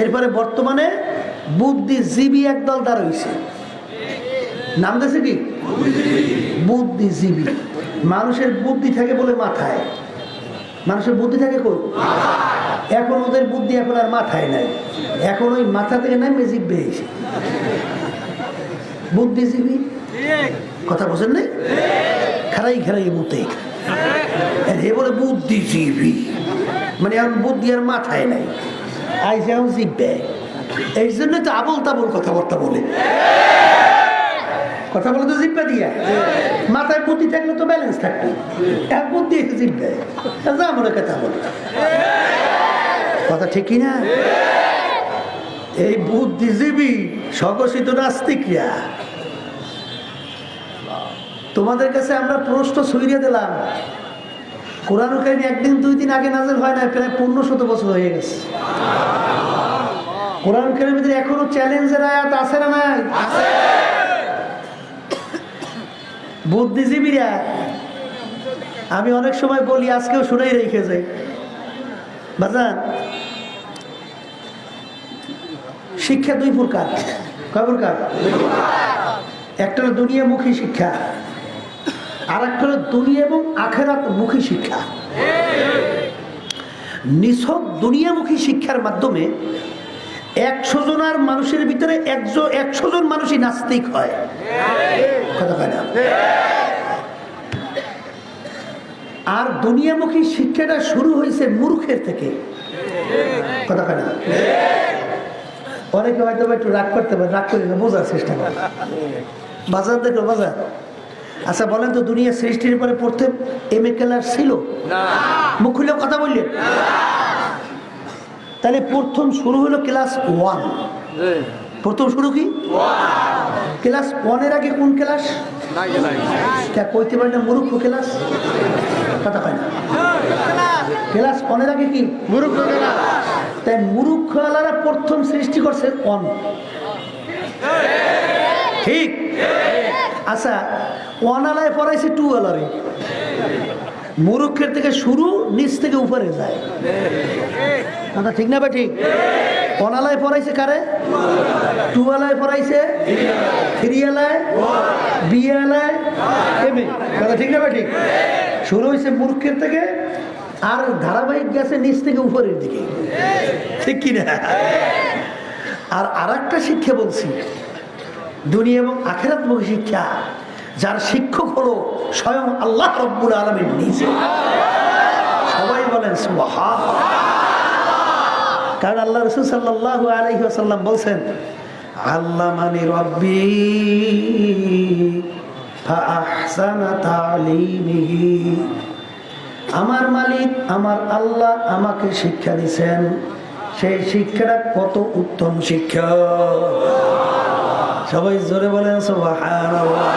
এরপরে বর্তমানে বুদ্ধিজীবী একদল দাঁড় হয়েছে, নাম দিয়েছে কি বুদ্ধিজীবী। মানুষের বুদ্ধি থাকে বলে মাথায়, মানুষের বুদ্ধি থাকে কই? এখন ওদের বুদ্ধি এখন আর মাথায় নাই, এখন ওই মাথা থেকে নামে জিভে এসে বুদ্ধিজীবী। কথা বলছেন নাই? খারাই খারাই মতে হে বলে বুদ্ধিজীবী, মানে এখন বুদ্ধি আর মাথায় নাই, আইসে এখন জিভে। এই জন্যই তো আবল তাবল কথাবার্তা বলে, কথা বলে তো জিভে দিয়া। মাথায় বুদ্ধি থাকলে তো ব্যালেন্স থাকতো, এক বুদ্ধি এসে জিভে যা মনে কথা বলে। কথা ঠিক কিনা? এই বুদ্ধিজীবী স্বঘোষিত নাস্তিকরা, তোমাদের কাছে আমরা প্রশ্ন ছড়িয়ে দিলাম। কোরআন কারিম একদিন দুই দিন আগে নাযিল হয় না, প্রায় 1500 বছর হয়ে গেছে। কোরআন কারিমের ভিতরে এখনো চ্যালেঞ্জের আয়াত আছে না নাই? বুদ্ধিজীবীরা, আমি অনেক সময় বলি, আজকেও শুনেই রেখে যাই বাজান, শিক্ষা দুই প্রকার। কয় প্রকার? একটা হলো দুনিয়ামুখী শিক্ষা, আর একটা হলো দুনিয়া এবং আখিরাত মুখী শিক্ষা। নিছক দুনিয়ামুখী শিক্ষার মাধ্যমে 100 জনের মানুষের ভিতরে 100 জন মানুষই নাস্তিক হয়। কথা কয় না? আর দুনিয়ামুখী শিক্ষাটা শুরু হয়েছে মূর্খের থেকে। কথা কয় না? অনেকে হয়তো একটু রাগ করতে পারে, রাগ করি না, বোঝার চেষ্টা করে। বাজার দেখো বাজার। আচ্ছা বলেন তো, দুনিয়া সৃষ্টির পরে প্রথম এম এ ক্লাস ছিল? মুখ খুলে কথা বললেন। তাহলে প্রথম শুরু হলো ক্লাস 1। প্রথম শুরু কি? ক্লাস 1-এর আগে কোন ক্লাস? কইতে পারি না মূর্খ ক্লাস। কথা হয় না? ক্লাস 1-এর আগে কি? মূর্খ ক্লাস। তাই মূর্খ আলারা প্রথম সৃষ্টি করছে 1। ঠিক? আচ্ছা 1 আলায় পড়াইছে 2 আলারে। মূর্খের থেকে শুরু, নিচ থেকে উপরে যায়। কথা ঠিক না? বা ঠিক? 1 আলায় পড়াইছে কারে? 2 আলায় পড়াইছে 3 আলায়, বি আলায়, এম এ। কথা ঠিক না? বা ঠিক? শুরু হয়েছে মূর্খের থেকে, আর ধারাবাহিক গেছে নিচ থেকে উপরের দিকে। ঠিক কিনা? আর আরেকটা শিক্ষা বলছি, দুনিয়া এবং আখিরাতমুখী শিক্ষা, যার শিক্ষক হলো স্বয়ং আল্লাহ রাব্বুল আলামিন নিজে। সবাই বলেন সুবহানাল্লাহ। কারণ আল্লাহ রাসূল সাল্লাল্লাহু আলাইহি ওয়াসাল্লাম বলছেন, আল্লামানি রাব্বি ফাআহসানা তা'লিমিহি। আমার মালিক আমার আল্লাহ আমাকে শিক্ষা দিয়েছেন, সেই শিক্ষাটা কত উত্তম শিক্ষা। সবাই জোরে বলেন সুবহানাল্লাহ।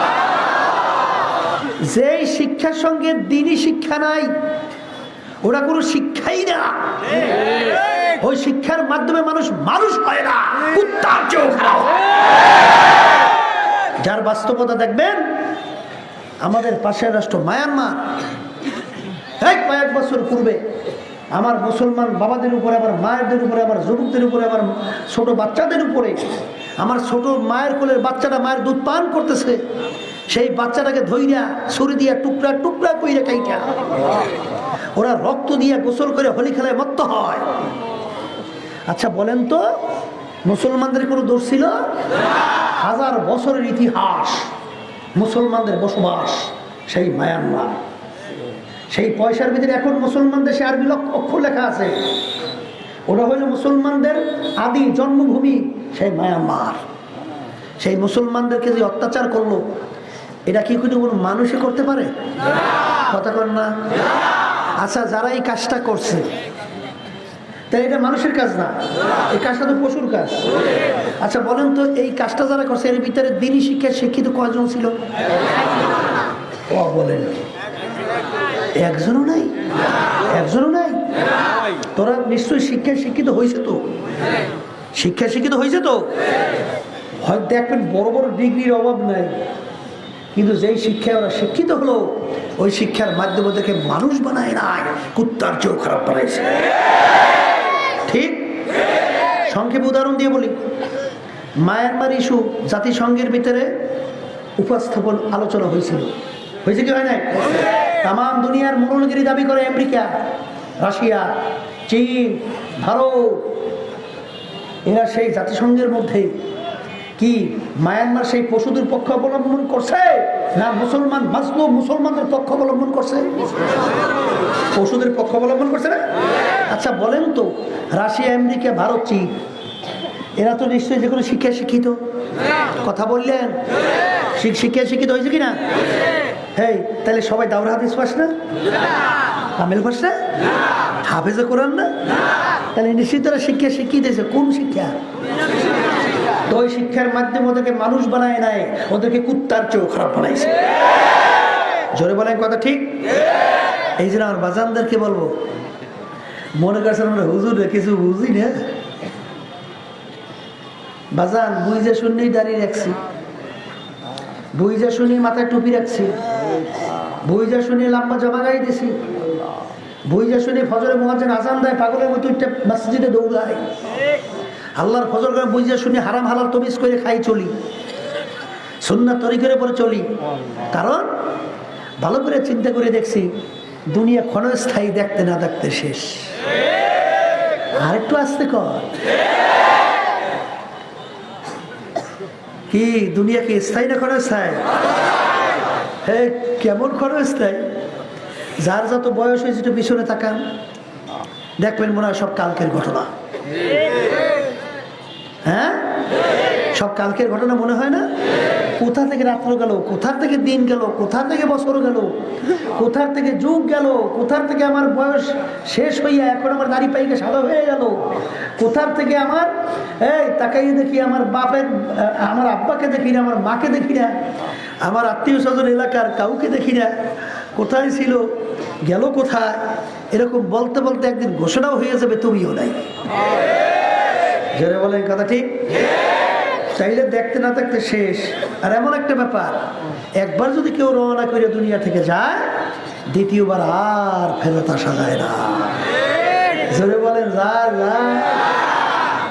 যেই শিক্ষার সঙ্গে দ্বীনি শিক্ষা নাই, ওটা কোনো শিক্ষাই না। ওই শিক্ষার মাধ্যমে মানুষ মানুষ হয় না, কুত্তার চেয়েও খারাপ। যার বাস্তবতা দেখবেন, আমাদের পাশের রাষ্ট্র মায়ানমার, কয়েক বছর পূর্বে আমার মুসলমান বাবাদের উপরে, আমার মায়েদের উপরে, আমার যুবকদের উপরে, আমার ছোট বাচ্চাদের উপরে, আমার ছোট মায়ের কোলের বাচ্চাটা মায়ের দুধ পান করতেছে, সেই বাচ্চাটাকে ধইরা ছুরি দিয়া টুকরা টুকরা কইরা কাইটা ওরা রক্ত দিয়া গোসল করে হোলি খেলায় মত্ত হয়। আচ্ছা বলেন তো, মুসলমানদের কোনো দোষ ছিল? 1000 বছরের ইতিহাস মুসলমানদের বসবাস সেই মায়ানমার। সেই পয়সার ভিতরে এখন মুসলমান দেশে আরবি অক্ষর লেখা আছে, ওটা হইল মুসলমানদের আদি জন্মভূমি সেই মায়ানমার। সেই মুসলমানদেরকে যে অত্যাচার করলো, এটা কি কোনো মানুষে করতে পারে? কথা কর না? আচ্ছা যারা এই কাজটা করছে, তাই এটা মানুষের কাজ না, এই কাজটা তো পশুর কাজ। আচ্ছা বলেন তো, এই কাজটা যারা করছে এর ভিতরে দ্বীনি শিক্ষায় শিক্ষিত কয়জন ছিল? বলেন, একজনও নাই? একজনও নাই? তোরা নিশ্চয়ই শিক্ষায় শিক্ষিত হয়েছে তো? শিক্ষায় শিক্ষিত হয়েছে তো? হয়তো দেখবেন বড় বড় ডিগ্রির অভাব নাই, কিন্তু যেই শিক্ষায় ওরা শিক্ষিত হলো, ওই শিক্ষার মাধ্যমে ওদেরকে মানুষ বানায় নাই, কুত্তার চেয়েও খারাপ বানাইছে। ঠিক? সংক্ষেপে উদাহরণ দিয়ে বলি, মায়ানমার ইস্যু জাতিসংঘের ভিতরে উপস্থাপন আলোচনা হয়েছিল, হয়েছে কি হয় নাই? তাম দুনিয়ার মৌলগিরি দাবি করে আমেরিকা, রাশিয়া, চীন, ভারত, এরা সেই জাতিসংঘের মধ্যে কি মায়ানমার সেই পশুদের পক্ষ অবলম্বন করছে না মুসলমান মাজলুম মুসলমানদের পক্ষ অবলম্বন করছে? পশুদের পক্ষ অবলম্বন করছে না? আচ্ছা বলেন তো, রাশিয়া, আমেরিকা, ভারত, চীন এরা তো নিশ্চয়ই যে কোনো শিক্ষায় শিক্ষিত? কথা বললেন, শিক্ষায় শিক্ষিত হয়েছে কিনা? হ্যাঁ, তাহলে সবাই দাওরা হাদিস পাস না? কামেল পাস না? হাফেজে কোরআন না? তাহলে নিশ্চিত তারা শিক্ষা শিক্ষিত হয়েছে। কোন শিক্ষা? তো ওই শিক্ষার মাধ্যমে ওদেরকে মানুষ বানায় নাই, ওদেরকে কুত্তার চেয়েও খারাপ বানাইছে। জোরে বলেন কথা ঠিক? এই জন্য আমার বাজানদেরকে বলবো, মনে করছেন আমরা হুজুরে কিছু বুঝি না। বাজান বুঝে শুনেই দাঁড়িয়ে রাখছি, বুঝে শুনি মাথায় টুপি রাখছি, বুঝে শুনি লম্বা জামা গায়ে দিছি, বুঝে শুনি ফজরে মুয়াজ্জিন আজান দেয় পাগলের মতো একটা মসজিদে দৌড়ায়, আল্লাহর ফজর করে বুঝে শুনি হারাম হালাল তমিজ করে খাই চলি, সুন্নাত তরিকের উপরে চলি। কারণ ভালো করে চিন্তা করে দেখছি দুনিয়া ক্ষণস্থায়ী, দেখতে না দেখতে শেষ। আর একটু আসতে কর, কি দুনিয়া কি স্থায়ী না ক্ষণস্থায়ী? হ্যাঁ, কেমন ক্ষণস্থায়ী? যার যত বয়স হয়েছে একটু পিছনে তাকান, দেখবেন মনে হয় সব কালকের ঘটনা। হ্যাঁ, সব কালকের ঘটনা মনে হয় না? কোথা থেকে রাত্র গেল, কোথা থেকে দিন গেল, কোথা থেকে বছর গেল, কোথা থেকে যুগ গেল, কোথা থেকে আমার বয়স শেষ হইয়া এখন আমার দাড়ি পাইকে সাদা হয়ে গেল, কোথা থেকে আমার এই তাকাইয়ে দেখি আমার বাপের, আমার আব্বাকে দেখি না, আমার মাকে দেখি না, আমার আত্মীয় স্বজন এলাকার কাউকে দেখি না, কোথায় ছিল গেল কোথায়, এরকম বলতে বলতে একদিন ঘোষণাও হয়ে যাবে তুমিও নাই। জোরে বলেন কথা ঠিক? চাইলে দেখতে না দেখতে শেষ। আর এমন একটা ব্যাপার, একবার যদি কেউ রওনা করে দুনিয়া থেকে যায়, দ্বিতীয়বার আর ফেরত আসা যায় না। জোরে বলেন যায় না?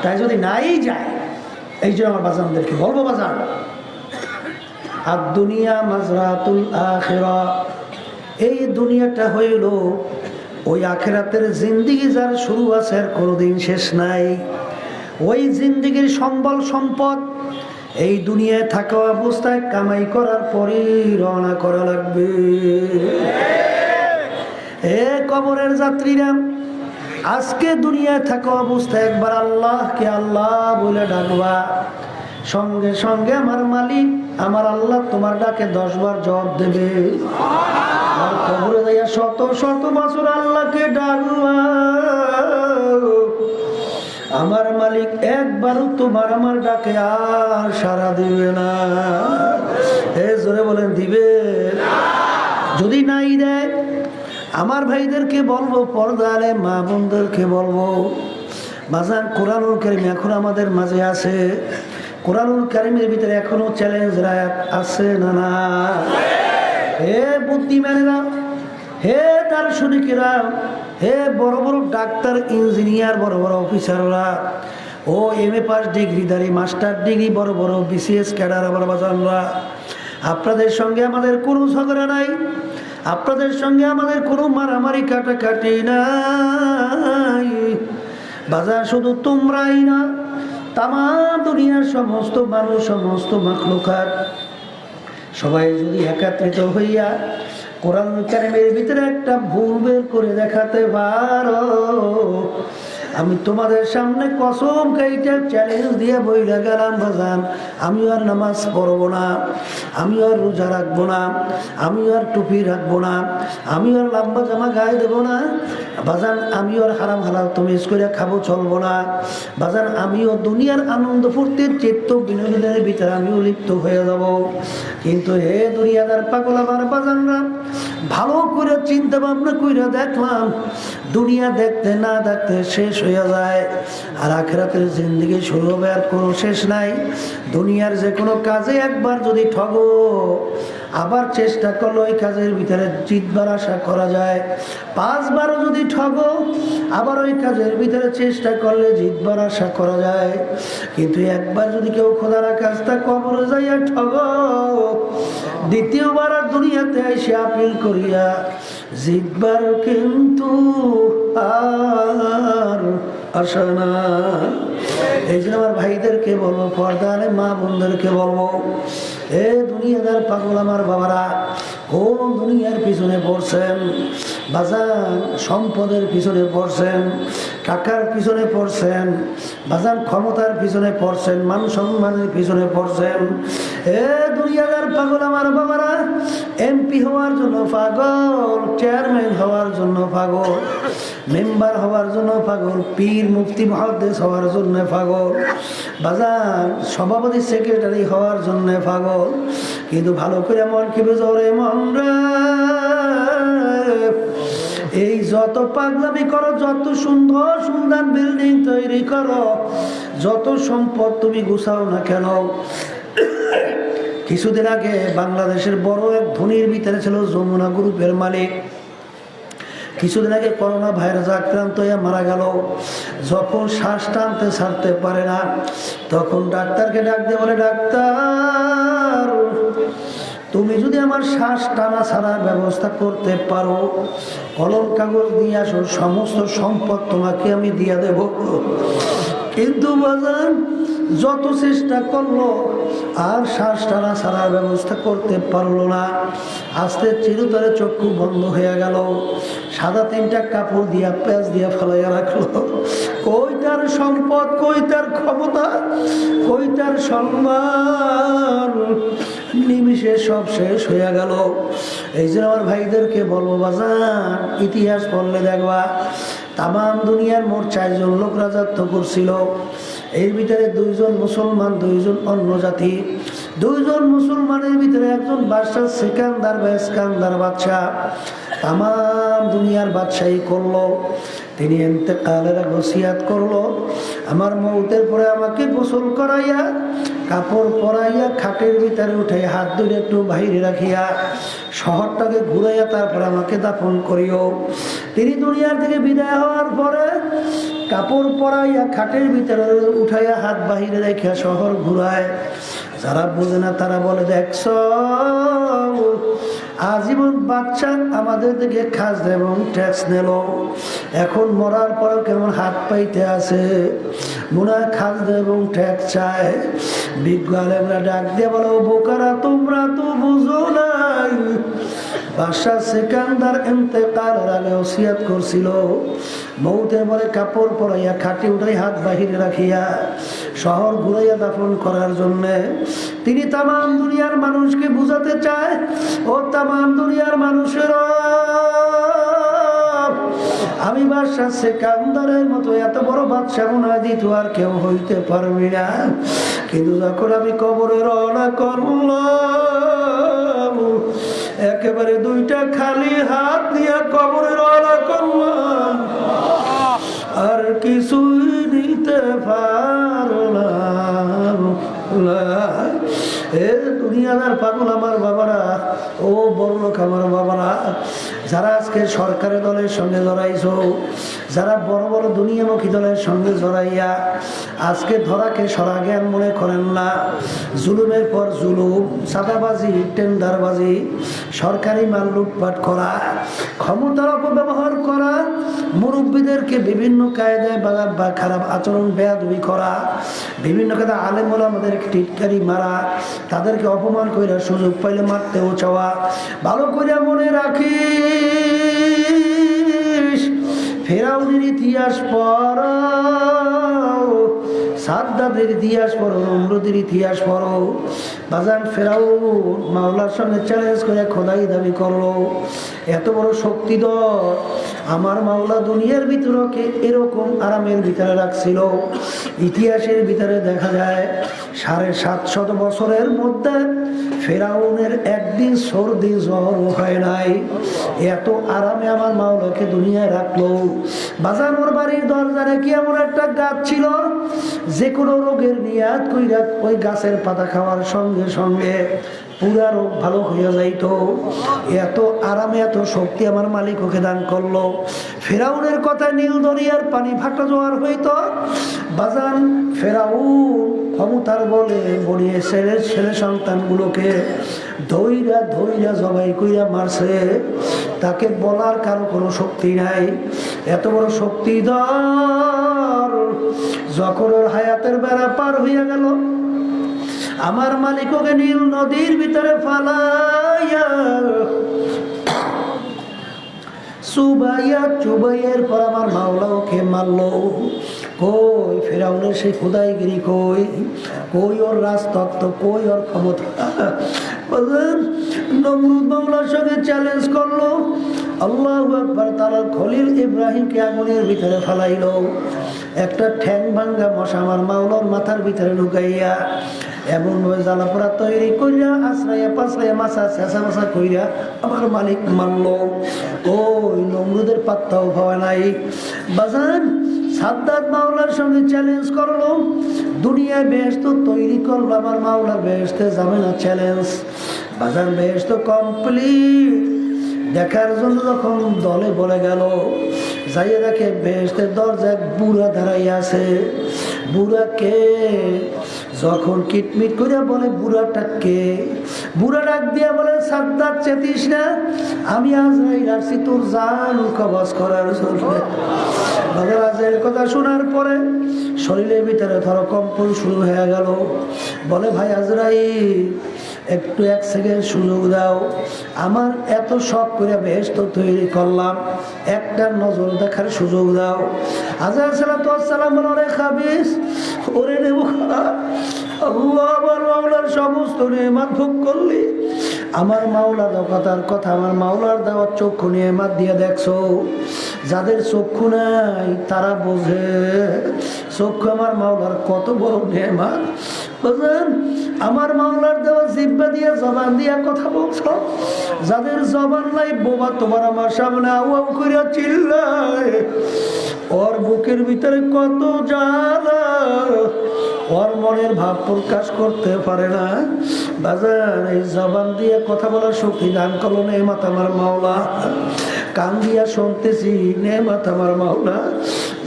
তাই যদি নাই যায়, এই জন্য আমার বাজানদেরকে বলবো, বাজান আর দুনিয়া মাজরাতুল আখিরা, এই দুনিয়াটা হইল ওই আখিরাতের জিন্দেগি, যার শুরু আছে আর কোনোদিন শেষ নাই। ওই জিন্দেগির সম্বল সম্পদ এই দুনিয়ায় থাকা অবস্থায় কামাই করার পরেই রওনা করা লাগবে। এ কবরের যাত্রীরা, আজকে দুনিয়ায় থাকা অবস্থায় একবার আল্লাহকে আল্লাহ বলে ডাকবা, সঙ্গে সঙ্গে আমার মালিক আমার আল্লাহ তোমার ডাকে 10 বার জবাব দেবে। আর কবরে যাইয়া শত শত বছর আল্লাহকে ডাকবা, আমার মালিক একবারও তোমার আমার ডাকে আর সাড়া দিবে না। জোরে বলেন দিবে? যদি নাই দেয়, আমার ভাইদেরকে বলবো, পর্দালে মা বোনদেরকে বলবো, বাজার কোরআনুল কারীম এখন আমাদের মাঝে আছে। কোরআনুল কারীমের ভিতরে এখনো চ্যালেঞ্জ রায়াত আছে না না? হে বুদ্ধিমানেরা, হে দার্শনিকেরা, হে বড় বড় ডাক্তার, ইঞ্জিনিয়ার, বড় বড় অফিসাররা, ও MA পাস ডিগ্রিধারী, মাস্টার ডিগ্রি, বড় বড় BCS ক্যাডার, আবার বাজানরা, আপনাদের সঙ্গে আমাদের কোনো ঝগড়া নাই, আপনাদের সঙ্গে আমাদের কোনো মারামারি কাটাকাটি নাই। বাজার শুধু তোমরাই না, তামাম দুনিয়ার সমস্ত মানুষ, সমস্ত মাখলুকাত সবাই যদি একত্রিত হইয়া কোরআন কারীমের ভিতরে একটা ভুল বের করে দেখাতে পারো, আমি তোমাদের সামনে কসম কাইটা চ্যালেঞ্জ দিয়ে বইলা গেলাম, বাজান আমি আর নামাজ পড়বো না, আমি আর রোজা রাখবো না, আমি আর টুপি রাখবো না, আমি আর লম্বা জামা গায়ে দেবো না, বাজান আমিও আর হারাম হালাল তমিজ করে খাবো চলবো না, বাজান আমিও দুনিয়ার আনন্দ ফুর্তির চিত্ত বিনোদনের ভিতরে আমিও লিপ্ত হয়ে যাব। কিন্তু হে দুনিয়াদার পাগল আমার বাজানরা, ভালো করে চিন্তা ভাবনা করে দেখলাম, দুনিয়া দেখতে না দেখতে শেষ হয়ে যায়, আর আখিরাতের জিন্দেগি শুরু হবে আর কোনো শেষ নাই। দুনিয়ার যে কোনো কাজে একবার যদি ঠগো, আবার চেষ্টা করলো ওই কাজের ভিতরে জিতবার আশা করা যায়। 5 বারও যদি ঠগো, আবার ওই কাজের ভিতরে চেষ্টা করলে জিতবার আশা করা যায়। কিন্তু একবার যদি কেউ খোদার কাজটা কবরে যাইয়া ঠগো, দ্বিতীয়বার আর দুনিয়াতে এসে আপিল করিয়া জিতবার কিন্তু আর আশা না। এই জন্য আমার ভাইদেরকে বলবো, পর্দারে মা বোনদেরকে বলবো, এ দুনিয়াদার পাগল আমার বাবারা, কোন দুনিয়ার পিছনে পড়ছেন? বাজান সম্পদের পিছনে পড়ছেন, টাকার পিছনে পড়ছেন, বাজান ক্ষমতার পিছনে পড়ছেন, মান সম্মানের পিছনে পড়ছেন। এ দুনিয়াদার পাগল আমার বাবারা, এমপি হওয়ার জন্য পাগল, চেয়ারম্যান হওয়ার জন্য পাগল, মেম্বার হওয়ার জন্য পাগল, পীর মুফতি মুহাদ্দিস হওয়ার জন্য পাগল, বাজান সভাপতি সেক্রেটারি হওয়ার জন্য পাগল। কিন্তু ভালো করে মন কি বুঝরে মন রে, এই যত পাগলামি করো, যত সুন্দর সুন্দর বিল্ডিং তৈরি করো, যত সম্পদ তুমি গুছাও না কেন, কিছুদিন আগে বাংলাদেশের বড় এক ধনীর ভিতরে ছিল যমুনা গ্রুপের মালিক। কিছুদিন আগে করোনা ভাইরাস আক্রান্ত হয়ে মারা গেল। যখন শ্বাস টানতে ছাড়তে পারে না, তখন ডাক্তারকে ডাক দিয়ে বলে, ডাক্তার তুমি যদি আমার শ্বাস টানা ছাড়ার ব্যবস্থা করতে পারো, কলম কাগজ দিয়ে আসো, সমস্ত সম্পদ তোমাকে আমি দিয়ে দেব। কিন্তু বাজান যত চেষ্টা করলো আর শ্বাস টানা ছাড়ার ব্যবস্থা করতে পারলো না। আস্তে চিরতরে চক্ষু বন্ধ হয়ে গেল। সাদা 3টা কাপড় দিয়া পেঁয়াজ দিয়া ফেলাইয়া রাখলো। কই তার সম্পদ, কই তার ক্ষমতা, কই তার সম্মান, নিমিষে সব শেষ হয়ে গেল। এই জন্য আমার ভাইদেরকে বলবো, বাজান ইতিহাস পড়লে দেখবা তামাম দুনিয়ার মোট 4 জন লোক রাজত্ব করছিল। এর ভিতরে 2 জন মুসলমান, 2 জন অন্য জাতি। 2 জন মুসলমানের ভিতরে একজন বাদশা সিকান্দার বা ইস্কান্দার বাদশা তামাম দুনিয়ার বাদশাহী করলো। তিনি ইন্তেকালের ওসিয়াত করলো, আমার মৌতের পরে আমাকে গোসল করাইয়া, কাপড় পরাইয়া, খাটের ভিতরে উঠে হাত ধরে একটু বাইরে রাখিয়া শহরটাকে ঘুরাইয়া তারপর আমাকে দাফন করিও। তিনি দুনিয়ার থেকে বিদায় হওয়ার পরে কাপড় পরাইয়া খাটের ভিতরে উঠাইয়া হাত বাহিরে রেখে শহর ঘুরায়। যারা বোঝে না তারা বলে, দেখছ আজীবন বাচ্চা আমাদের দিকে খাস এবং ট্যাক্স নিল, এখন মরার পরেও কেমন হাত পাইতে আছে, মনে হয় খাস এবং ট্যাক্স চায়। বিজ্ঞ আলেমরা ডাক দিয়ে বলো, বোকারা তোমরা তো বুঝো নাই, বাদশা সিকান্দার ইন্তেকালের আগে ওসিয়াত করছিল, মৌতের পরে কাপড় পরাইয়া খাটে উঠাই হাত বাহিরে রাখিয়া শহর ঘুরাইয়া দাফন করার জন্য। তিনি তামাম দুনিয়ার মানুষকে বুঝাতে চায়, ও তামাম দুনিয়ার মানুষেরা, আমি বাদশা সিকান্দারের মতো এত বড় বাদশা মনে হয় দ্বিতীয় আর কেউ হইতে পারবি না। কিন্তু যখন আমি কবরে রওনা করলাম, একেবারে 2টা খালি হাত নিয়ে কবরে রওনা করলাম, আর কিছুই নিতে পারলাম না। এ দুনিয়াদার পাগল আমার বাবারা, ও বড় লোক আমার বাবারা, যারা আজকে সরকারি দলের সঙ্গে জড়াইছো, যারা বড় বড় দুনিয়ামুখী দলের সঙ্গে জড়াইয়া আজকে ধরাকে সরা জ্ঞান মনে করেন না, জুলুমের পর জুলুম, চাঁদাবাজি, টেন্ডারবাজি, সরকারি মাল লুটপাট করা, ক্ষমতার অপব্যবহার করা, মুরব্বীদেরকে বিভিন্ন কায়দায় বা খারাপ আচরণ বেয়াদবি করা, বিভিন্ন কায়দায় আলেম ওলামাদেরকে টিটকারি মারা, তাদেরকে অপমান করে সুযোগ পাইলে মারতেও চাওয়া। ভালো করে মনে রাখিস, ফেরাউনের ইতিহাস পড়ো, সাদ্দাতের ইতিহাস পড়ো, নমরুদের ইতিহাস পড়ো। বাজান ফেরাউন মাওলার সঙ্গে চ্যালেঞ্জ করে খোদাই দাবি করলো, এত বড় শক্তিধর আমার মাওলা দুনিয়ার ভিতরকে এরকম আরামের ভিতরে রাখছিল। ইতিহাসের ভিতরে দেখা যায় 750 বছরের মধ্যে ফেরাউনের একদিন সর্দি জ্বর হয় নাই, এত আরামে আমার মাওলাকে দুনিয়ায় রাখলো। বাজানোর বাড়ির দরজারে কি এমন একটা গাছ ছিল, যে কোনো রোগের নিয়াত কইরা ওই গাছের পাতা খাওয়ার সঙ্গে সঙ্গে পুরা রোগ ভালো হইয়া যাইতো। এত আরামে এত শক্তি আমার মালিক ওকে দান করলো। ফেরাউনের কথা নীল দরিয়ার পানি ফাটা জোয়ার হইতো। বাজান ফেরাউন ক্ষমতার বলে বড়িয়ে ছেলে সন্তানগুলোকে ধইরা ধইরা জবাই কইরা মারছে। তাকে বলার কারো কোনো শক্তি নাই। এত বড় শক্তিধর যখন ওর হায়াতের বেড়া পার হইয়া গেল, আমার মালিক ওকে নীল নদীর ভিতরে ফালাইয়া চুবাইয়ের পর আমার মাওলা ওকে মারলো। কই ফেরাউনের সেই খুদাইগিরি, কই কই ওর রাজতত্ত্ব, কই ওর ক্ষমতা। বলেন নমরুদ মাওলার সঙ্গে চ্যালেঞ্জ করলো। আল্লাহু আকবার। তারা খলিল ইব্রাহিমকে আগুনের ভিতরে ফালাইলো। একটা ঠ্যাং ভাঙ্গা মশা আমার মাওলার মাথার ভিতরে ঢুকাইয়া এমন ভাবে জ্বালাপোড়া তৈরি করিয়া আশ্রয়া পাশ্রয়া মাছা চেঁচা মাছা কইরা আমার মালিক মারলো। ওই নমরুদের পাত্তাও পাওয়া নাই। বাজান সাদ্দাত মাওলার সঙ্গে চ্যালেঞ্জ করলো। দুনিয়ায় বেহেশত তৈরি করলো, আমার মাওলা বেহেশতে যাবে না চ্যালেঞ্জ। বাজান বেহেশত কমপ্লিট দেখার জন্য যখন দলে বলে গেল, যাইয়া দেখে বেহেশতের দরজায় বুড়া দাঁড়াইয়া আছে। বুড়াকে যখন কিটমিট করিয়া বলে বুড়াটা কে, বুড়া ডাক দিয়া বলে সাদ্দাত চেতিস না, আমি আজরাইল আসছি তোর জান কবজ করার জন্য। আজরাইলের কথা শোনার পরে শরীরের ভিতরে ধরো কম্পন শুরু হয়ে গেল। বলে ভাই আজরাইল একটু এক সেকেন্ড সুযোগ দাও, আমার এত শখ করে বেহেশত তৈরি করলাম, একটা নজর দেখার সুযোগ দাও। আজরাইল সালাম বলে ওরে খাবিস, ওরে নেব আল্লাহ আমার মাওলার সমস্ত নেয়ামত ভোগ করলি। আমার মাওলা কথার কথা, আমার মাওলার দেওয়া চক্ষু নেয়ামত দিয়ে দেখছো। যাদের চক্ষু নাই তারা বোঝে চক্ষু আমার মাওলার কত বড় নেয়ামত। বুঝলেন, আমার মাওলার দেওয়া জিহ্বা দিয়ে জবান দিয়া কথা বলছো। যাদের জবান নাই বোবা তোমার আমার সামনে আওয়াজ করিয়া চিল্লায়। ওর বুকের ভিতরে কত জ্বালা, ওর মনের ভাব প্রকাশ করতে পারে না। বাজার এই জবান দিয়ে কথা বলার শক্তি দান করলো নেয়ামত আমার মাওলা। কান দিয়া শুনতেছি নেয়ামত আমার মাওলা।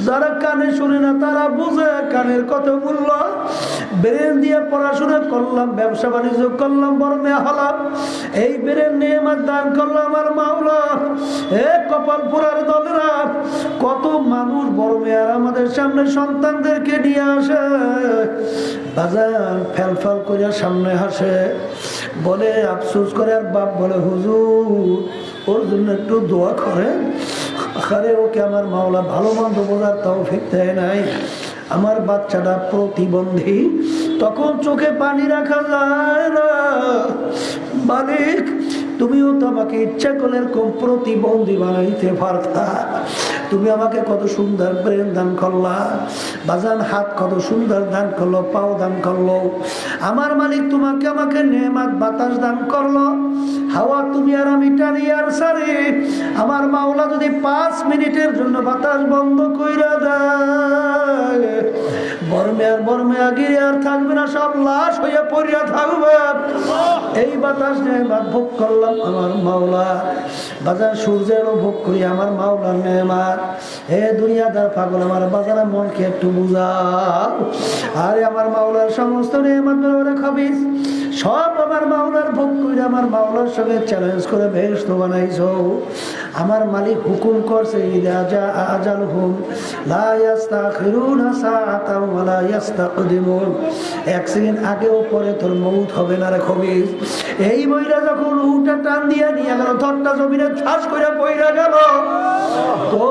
যারা কানে শুনে না তারা বুঝে কানের কত মূল্য। ব্রেন দিয়ে পড়াশোনা করলাম, ব্যবসা বাণিজ্য করলাম, বড় মেয়ে হলাম, এই ব্রেন নেয়ামত দান করলাম আমার মাওলা। এ কপাল পুরার দলেরা কত মানুষ বড় মেয়ার আমাদের সামনে সন্তানদেরকে নিয়ে আসে, বাজার ফেলফাল করে সামনে হাসে, বলে আফসোস করে, আর বাপ বলে হুজুর ওর জন্য একটু দোয়া করেন। আরে ওকে আমার মাওলা ভালো মন্দ বোঝার তৌফিক দেয় নাই। আমার বাচ্চাটা প্রতিবন্ধী, তখন চোখে পানি রাখা যায় না। মালিক তুমিও তো আমাকে ইচ্ছা করলে এরকম প্রতিবন্ধী বানাইতে পারতা। তুমি আমাকে কত সুন্দর ব্রেন দান করলা, বাজান হাত কত সুন্দর দান করলো, পাও দান করলো। আমার মালিক তোমাকে আমাকে নেয়ামত বাতাস দান করলো, হাওয়া তুমি আর আমি টানি আর সারি। আমার মাওলা যদি 5 মিনিটের জন্য বাতাস বন্ধ কইরা দেয়, বর্মে আগিয়ে আর থাকবে না, সব লাশ হইয়া পড়িয়া থাকবে। এই বাতাস নেয়ামত ভোগ করলাম আমার মাওলা। বাজার সূর্যেরও ভোগ করি আমার মাওলার নেয়ামত। হে দুনিয়াদার পাগল আমার বাজারের মনকে একটু বুঝাও। আরে আমার মাওলার সমস্ত নেয়ামত বেরোরে খাবিস, সব আমার মাওলার ভোগ করে আমার মাওলার সঙ্গে চ্যালেঞ্জ করে বেহেশত বানাইছো। আমার মালিক হুকুম করছে ইযা জা আজালহুম লা ইস্তাখিরুনা সাআতাও ওয়া লা ইস্তাকদিমুন। এক সেকেন্ড আগেও পরে তোর মউত হবে না রে খবিস। এই বইরা যখন উটা টান দিয়া নিয়ে গেল, ধরটা জমিনে ঠাস করে পইরা গেল। তো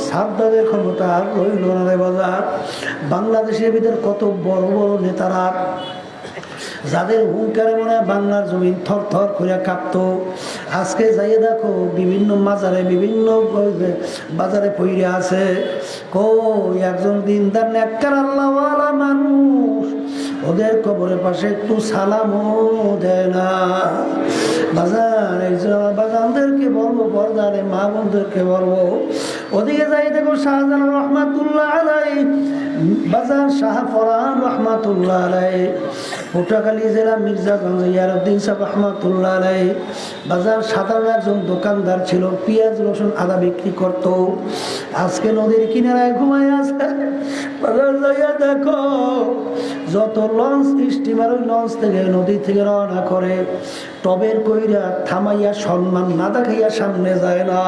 সাদ্দাতের ক্ষমতা আর রইল না রে বাজার। বাংলাদেশের ভিতর কত বড় বড় নেতারা, যাদের হুঙ্কারে মনে হয় বাংলার জমিন থর থর করে কাঁপতো, আজকে যাইয়ে দেখো বিভিন্ন মাজারে বিভিন্ন বাজারে পইরে আছে। কই একজন দিনদার নেককার আল্লাহওয়ালা মানুষ ওদের কবরের পাশে একটু সালামও দেয় না। বাজার এই বাজানদেরকে বলবো, বরদারে মা বোনদেরকে বলবো, ওদিকে যাই দেখো শাহজালাল রহমাতুল্লাহ আলাইহি বাজার শাহ ফরহান রহমাতুল্লাহ আলাইহি, পটুয়াখালী জেলা মির্জাগঞ্জ ইয়ারউদ্দিন সাহেব রহমাতুল্লাহ আলাইহি বাজার সাধারণ একজন দোকানদার ছিল, পেঁয়াজ রসুন আদা বিক্রি করত। আজকে নদীর কিনারায় ঘুমায় আছে। বাজার যাইয়া দেখো যত লঞ্চ স্টিমার ওই লঞ্চ থেকে নদী থেকে রওনা করে টবের কইরা থামাইয়া সম্মান না দেখাইয়া সামনে যায় না।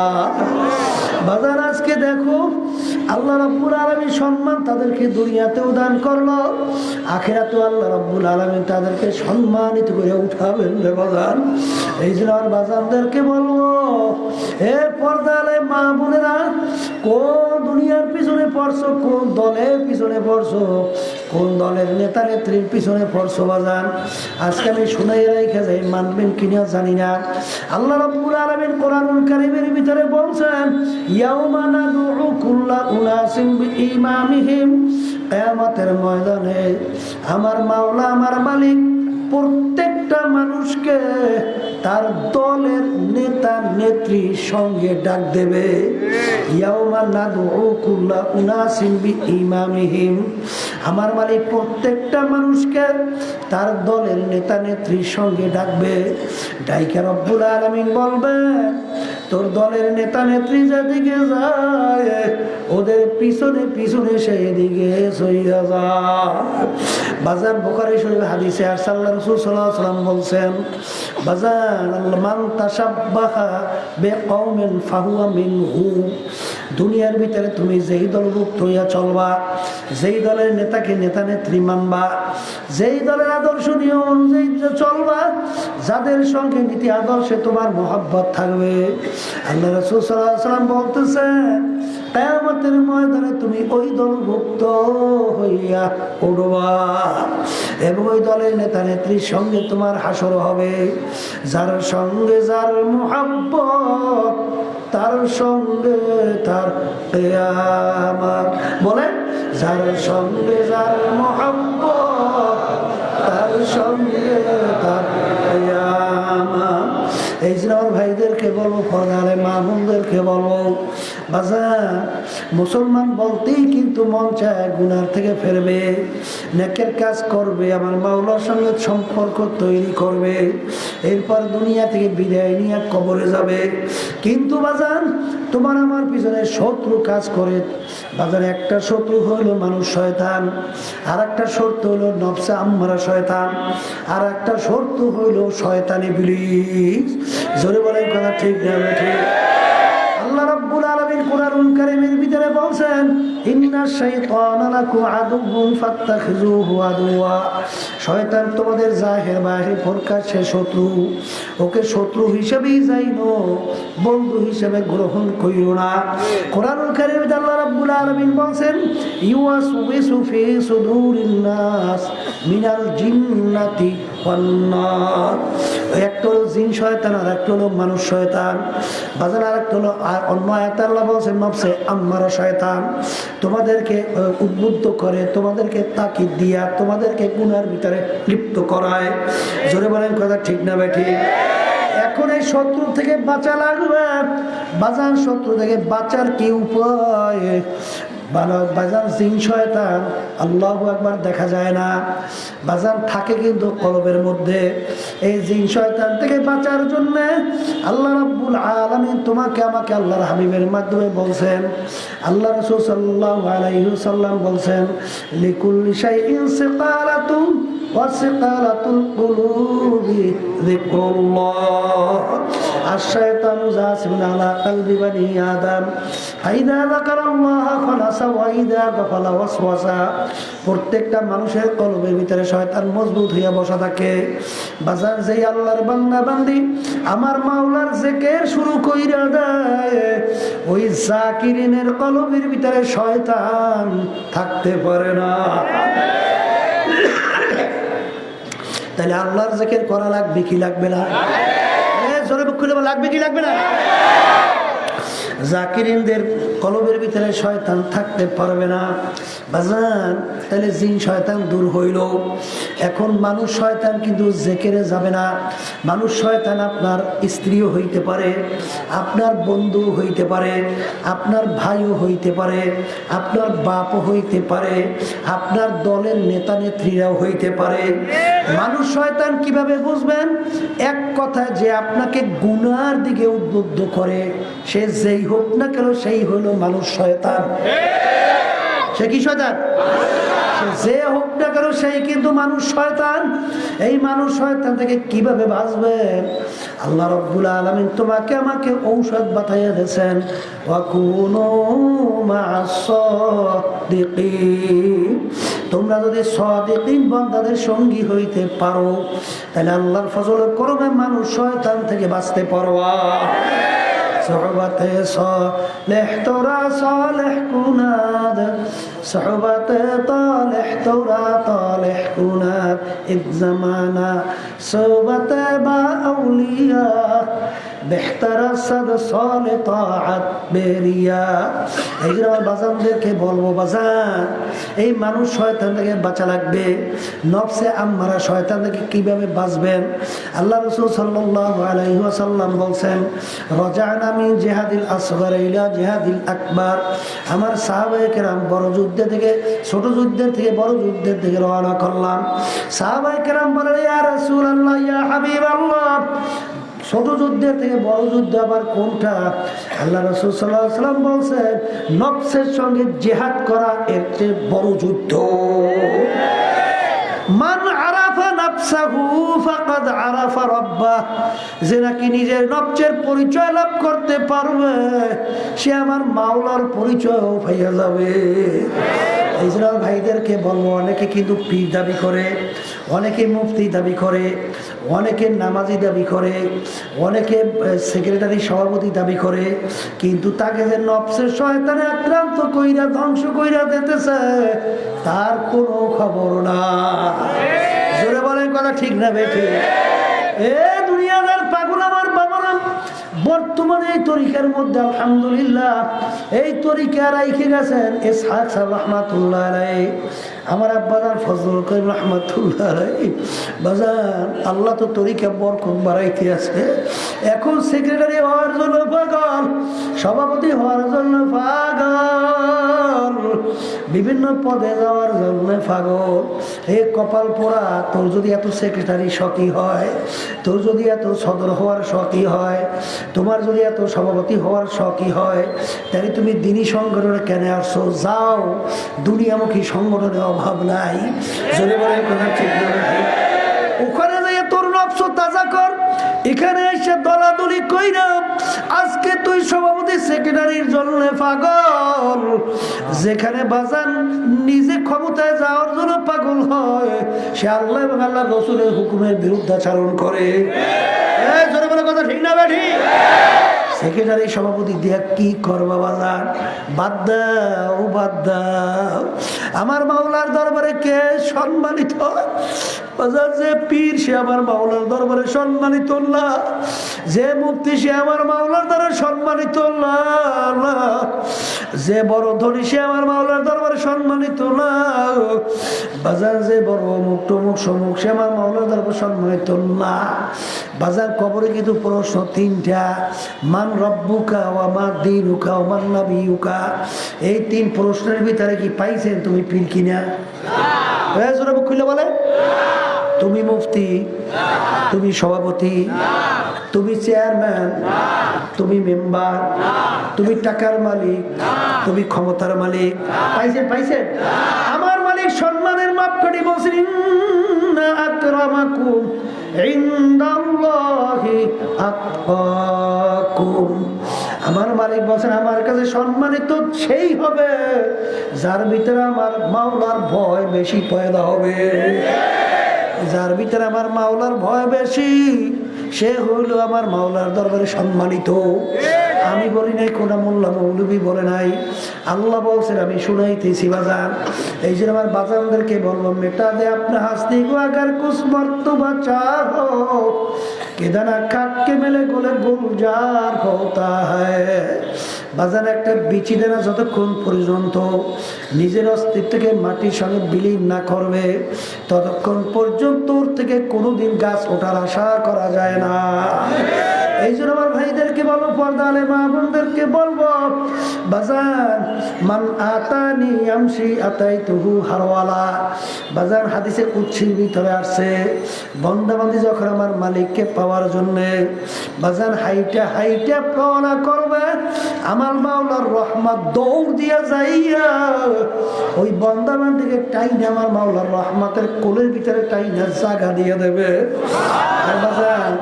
বাজার আজকে দেখো আল্লাহ রাব্বুল আলামিন সম্মান তাদেরকে দুনিয়াতেও দান করলো, আখিরাতেও আল্লাহ রাব্বুল আলামিন তাদেরকে সম্মানিত করে উঠাবেন রে বাজার। এই জন্য আর বাজারদেরকে বলবো, হে পর্দালে মা বোনেরা, কোন দুনিয়ার পিছনে পড়ছো, কোন দলের পিছনে পড়ছো, কোন দলের নেতা নেত্রীর পিছনে পড়ছো বাজার। আজকে আমি শুনাই রেখে যাই, মানবেন কিনা জানি না। আল্লাহ রাব্বুল আলামিন কোরআনুল কারীমের ভিতরে বলছেন, ইয়াউমা নাদউ কুল্লা উনাসিম বিইমামিহিম, কিয়ামতের ময়দানে আমার মাওলা আমার মালিক প্রত্যেকটা মানুষকে তার দলের নেতা নেত্রীর সঙ্গে ডাক দেবে। ইয়াউমা নাদউ কুল্লা উনাসিম বিইমামিহিম, আমার মালিক প্রত্যেকটা মানুষকে তার দলের নেতা নেত্রীর সঙ্গে ডাকবে। ডাইকা রব্বুল আলামিন বলবে, তোর দলের নেতা নেত্রী যেদিকে যায় ওদের পিছনে পিছনে সেদিকে সইয়া যা। বাজার বুখারী শরীফ হাদিসে আর সাল্লাল্লাহু রাসূল সাল্লাল্লাহু আলাইহি ওয়াসাল্লাম বলছেন, বাজার মান তাশাব্বাহা বিকওমিন ফাহুয়া মিনহু, দুনিয়ার ভিতরে তুমি যেই দলভুক্ত হইয়া চলবা, যেই দলের নেতাকে নেতা নেত্রী মানবা, যেই দলের আদর্শ নিয়ম অনুযায়ী চলবা, যাদের সঙ্গে নীতি আদর্শে তোমার মহব্বত থাকবে, আল্লাহ রাসূল সাল্লাল্লাহু আলাইহি ওয়াসাল্লাম বলতেছেন কিয়ামতের ময়দানে তুমি ওই দলভুক্ত হইয়া উঠবা এবং ওই দলের নেতা নেত্রীর সঙ্গে তোমার হাসর হবে। যার সঙ্গে যার মহব্বত তার সঙ্গে তার কিয়ামত। বলে, যার সঙ্গে যার মহব্বত তার সঙ্গে তার কিয়ামত। এই জন্য আমার ভাইদেরকে বলবো, ফরদারে মা বোনদেরকে বলবো, বাজার মুসলমান বলতেই কিন্তু মন চায় গুনার থেকে ফেরবে, নেকের কাজ করবে, আমার মাওলার সঙ্গে সম্পর্ক তৈরি করবে, এরপর দুনিয়া থেকে বিদায় নিয়ে কবরে যাবে। কিন্তু বাজার তোমার আমার পিছনে শত্রু কাজ করে। বাজার একটা শত্রু হইলো মানুষ শয়তান, আর একটা শত্রু হইলো নফসে আম্মারা শয়তান, আর একটা শত্রু হইলো শয়তান ইবলিস। জোরে বলেন কথা ঠিক না ঠিক? আল্লাহ রাব্বুল আলামিন কোরআনুল কারীমের ভিতরে বলছেন, ইন্নাশ শাইতানা লাকুম আদুউন ফাত্তাখিযুহু আদুওয়া, শয়তান তোমাদের জাহির বাহির প্রকাশ্যে শত্রু, ওকে শত্রু হিসেবেই জানো, বন্ধু হিসেবে গ্রহণ করিও না। কোরআনুল কারীমে আল্লাহ রাব্বুল আলামিন বলছেন, ইউয়াসউইসু ফি সুদুরিন নাস মিনাল জিন্নাতি ওয়ান নাস, একটা হলো জিন শয়তান আর একটা হলো মানুষ শয়তান। বাজার আর একটা হলো, আর অন্য আয়াতে আল্লাহ বলছেন নফসে আম্মারা শয়তান, তোমাদেরকে উদ্বুদ্ধ করে, তোমাদেরকে তাকিদ দিয়া তোমাদেরকে গুনার ভিতরে লিপ্ত করায়। জোরে বলেন কথা ঠিক না বেঠিক? এখন এই শত্রু থেকে বাঁচা লাগবে। বাজার শত্রু থেকে বাঁচার কি উপায়? বাজার জিন শয়তান আল্লাহু আকবার দেখা যায় না, বাজার থাকে কিন্তু কলবের মধ্যে। এই জিন শয়তান থেকে বাঁচার জন্য আল্লাহ রাব্বুল আলামিন তোমাকে আমাকে আল্লাহর হাবিবের মাধ্যমে বলছেন, আল্লাহ রাসূল সাল্লাল্লাহু আলাইহি ওয়াসাল্লাম বলছেন, লিকুল্লি শাইইন সিকালাতুন ওয়া সিকালাতুল কুলুবি যিকরুল্লাহ, আশ-শায়তানু জাসিমুন আলা কলবি বানি আদম ফাইদা যাকারাল্লাহ খালাসা ওয়া ইযা গাফালা ওয়াসওয়াসা। প্রত্যেকটা মানুষের কলবের ভিতরে শয়তান মজবুত হইয়া বসা থাকে। বাজার যেই আল্লাহর বান্দা বান্দি আমার মাওলার জিকির শুরু কইরা দেয়, ওই জাকিরিনের কলবের ভিতরে শয়তান থাকতে পারে না। তাহলে আল্লাহর জিকির করা লাগবে কি লাগবে না? জোরে বুক খুলে লাগবে কি লাগবে না? জাকিরিনদের কলবের ভিতরে শয়তান থাকতে পারবে না। বাজান, তাহলে জিন শয়তান দূর হইল। এখন মানুষ শয়তান কিন্তু জেকেরে যাবে না। মানুষ শয়তান আপনার স্ত্রীও হইতে পারে, আপনার বন্ধু হইতে পারে, আপনার ভাইও হইতে পারে, আপনার বাপও হইতে পারে, আপনার দলের নেতা নেত্রীরাও হইতে পারে। মানুষ শয়তান কিভাবে বুঝবেন? এক কথা, যে আপনাকে গুনার দিকে উদ্বুদ্ধ করে, সে যেই হোক না কেন সেই হলো মানুষ শয়তান। সে কি শয়তান? যে হোক না কেন সেই কিন্তু মানুষ শয়তান। এই মানুষ শয়তান থেকে কিভাবে বাঁচবেন? আল্লাহ রাব্বুল আলামিন তোমাকে আমাকে ঔষধ বাতাইয়া দিয়েছেন, ওয়াকুনু মা'আস সাদিকিন। তোমরা যদি সাদিকিন বান্দাদের সঙ্গী হইতে পারো, তাহলে আল্লাহর ফজলে করবে মানুষ শয়তান থেকে বাঁচতে পারবা। صحبت صالح تورا صالح كناد صحبت طالح تورا طالح كناد إذ زمانا صحبت با أولياء বেহতার সাদ সলে তাআত বেরিয়া। এই যে বাজানদেরকে বলবো, বাজান এই মানুষ শয়তান থেকে বাঁচা লাগবে। নফসে আম্মারা শয়তান থেকে কিভাবে বাঁচবেন? আল্লাহ রাসূল সাল্লাল্লাহু আলাইহি ওয়াসাল্লাম বলছেন, রাজানা মিন জিহাদিল আসগর ইলা জিহাদিল আকবার। আমার সাহাবায়ে কেরাম বড় যুদ্ধ থেকে ছোট যুদ্ধের থেকে বড় যুদ্ধের দিকে রওনা করলাম। সাহাবায়ে কেরাম বলেন, ইয়া রাসূলুল্লাহ, ইয়া হাবিবাল্লাহ, ছোট যুদ্ধের থেকে বড় যুদ্ধ আবার কোনটা? আল্লাহ রাসূল সাল্লাল্লাহু আলাইহি ওয়াসাল্লাম বলছেন, নফসের সঙ্গে জিহাদ করা এর চেয়ে বড় যুদ্ধ। মান আরাফা নাফসাহু ফাকাদ আরাফা রাব্বাহ। যে নাকি নিজের নফসের পরিচয় লাভ করতে পারবে, সে আমার মাওলার পরিচয় পাইয়া যাবে। এই জন্য ভাইদেরকে বলবো, অনেকে কিন্তু পীর দাবি করে, অনেকে মুফতি দাবি করে, অনেকে নামাজি দাবি করে, অনেকে সেক্রেটারি সভাপতি দাবি করে, কিন্তু তাকে যে নফসের শয়তানে আক্রান্ত কইরা ধ্বংস কইরা দিতেছে তার কোনো খবর না। জোরে বলেন কথা ঠিক না বেঠে? এ দুনিয়াদার পাগল আমার বাবারা, বর্তমানে এই তরিকার মধ্যে আলহামদুলিল্লাহ এই তরিকা রাইখে গেছেন ইসহাক সাহেব রহমাতুল্লাহ আলাইহি, আমার আব্বাজান ফজলুল করিম রহমাতুল্লাহ আলাইহি। বাজান, আল্লাহ তো তরিকা বরকত বাড়াইতে আছে। এখন সেক্রেটারি হওয়ার জন্য পাগল, সভাপতি হওয়ার জন্য পাগল, বিভিন্ন পদে যাওয়ার জন্য পাগল। এ কপাল পোড়া, তোর যদি এত সেক্রেটারি শখই হয়, তোর যদি এত সদর হওয়ার শখই হয়, তোমার যদি এত সভাপতি হওয়ার শখই হয়, তাহলে তুমি দিনী সংগঠনে কেন আসছো? যাও, দুনিয়ামুখী সংগঠনে অভাব নাই। যদি বলে কথা ঠিক নয়, ওখানে যাইয়া তোর নফস তাজা কর। এখানে এসে দলাদলি কইরা আজকে তুই সভাপতি সেক্রেটারির জন্য পাগল। যেখানে বাজান নিজে ক্ষমতায় যাওয়ার জন্য পাগল হয়, সে আল্লাহ এবং আল্লাহ রাসূলের হুকুমের বিরুদ্ধাচরণ করে। জোরে বলে কথা ঠিক না বেঠি? সেক্রেটারি সভাপতি দিয়া কি করবা বাজার? বাদ দাও, বাদ দাও। আমার মাওলার দরবারে কে সম্মানিত? বাজার যে পীর সে আমার মাওলার দরবারে সম্মানিত না, যে মুফতি সে আমার মাওলার দরবারে সম্মানিত না, যে বড় ধনী সে আমার মাওলার দরবারে সম্মানিত না। বাজার যে বড় অমুক টমুক সমুক সে আমার মাওলার দরবারে সম্মানিত না। বাজার কবরে কিন্তু প্রশ্ন তিনটা, মান রব্বুকা ওয়া মা দীনুকা ওয়া মান নাবিয়ুকা। এই তিন প্রশ্নের ভিতরে কি পাইছেন তুমি পীর কিনা? জোরে মুখ খুলে বলে, তুমি মুফতি, তুমি সভাপতি, তুমি চেয়ারম্যান, তুমি মেম্বার, তুমি টাকার মালিক, তুমি ক্ষমতার মালিক। পাইছেন? পাইছেন? আমার মালিক সম্মানের মাপকাঠি বলছেন, ইন্না আকরামাকুম ইনদাল্লাহি আতকাকুম। আমার মালিক বলছেন, আমার কাছে সম্মানিত সেই হবে যার ভিতরে আমার মাওলার ভয় বেশি পয়দা হবে। যার ভিতরে আমার মাওলার ভয় বেশি, সে হইল আমার মাওলার দরবারে সম্মানিত। আমি বলি নাই, কোন মোল্লা মৌলবী বলে নাই, আল্লাহ বলছেন, আমি শুনাইতেছি বাজান। এই জন্য আমার বাজানদেরকে বলবো, মেটা দে আপনা হাসতি গো আগার কুছ মর্তবা চাহো, কেদানা কাককে মেলে গোলে গুলজার হতা হয়। বাজান একটা বিচি দেনা যতক্ষণ পর্যন্ত নিজের অস্তিত্বকে মাটির সঙ্গে বিলীন না করবে, ততক্ষণ পর্যন্ত ওর থেকে কোনোদিন গাছ ওঠার আশা করা যায় না। এই জন্য আমার ভাইদেরকে বলবো, পর্দা আলে মা বোনদেরকে বলবো, বাজান মান আতানি আমশি আতাইতুহু হারওয়ালা। বাজান হাদিসে কুদসির ভিতরে আসছে, বান্দাবান্দি যখন আমার মালিককে পাওয়ার জন্য বাজান হাইটা হাইটা রওনা করবে, আমার মাওলার রহমত দৌড় দিয়া যাইয়া ওই বান্দাবান্দিকে টাইনে আমার মাওলার রহমতের কোলের ভিতরে টাইনে জায়গা দিয়ে দেবে। আর বাজান